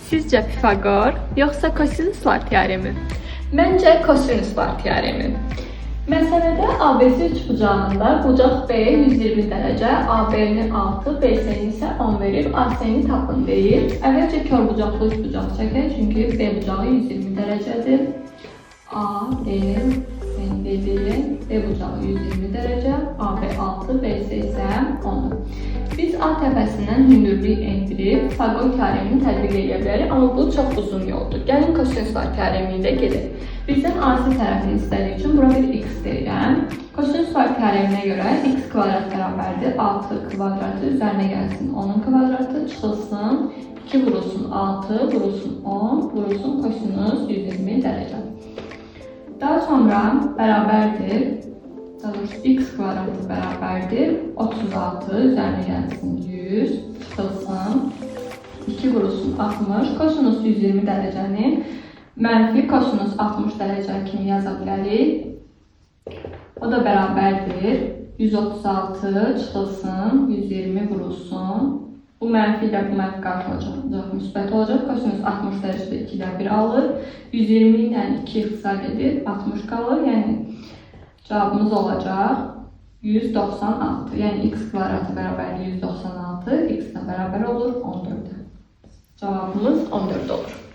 Sizcə Pifaqor yoxsa kosinuslar teoremi? Məncə kosinuslar teoremi. Məsələdə ABC üçbucağında bucaq B 120 dərəcə, AB-ni 6, BC-ni isə 10 verib, AC-ni tapın deyir. Əvvəlcə körbucaqlı üçbucaq çəkək, çünki B bucağı 120 dərəcədir. A, D, D deyil, B bucağı 120 dərəcə, AB 6, BC isə 10. Biz A təpəsindən hündürlük endirib Pifaqor teoremini tətbiq edə bilərik, amma bu çox uzun yoldur. Gəlin kosinuslar teoremi ilə gedək. Bizdən AC tərəfini istədiyi üçün bura bir x deyirəm. Kosinuslar teoreminə görə x kvadrat bərabərdir 6 kvadratı üzərinə gəlsin 10'un kvadratı çıxılsın 2 vurulsun 6 vurulsun 10 vurulsun kosinus 120 dərəcə. Daha sonra bərabərdir x kvadratı bərabərdir 36 üzərinə gəlsin 100 çıxılsın 2 vurulsun 60 kosinus 120 dərəcəni mənfi kosinus 60 dərəcə kimi yaza bilərik. O da bərabərdir 136 çıxılsın 120 vurulsun. Bu mənfi ilə bu mənfi qarşılayacaq, müsbət olacaq. Kosinus 60 dərəcədə 2-də 1 alır. 120 ilə 2 ixtisar edir, 60 qalır. Yəni cavabımız olacaq 196. Yəni x kvadratı bərabərdir 196, x də bərabər olur 14. Cavabımız 14 olur.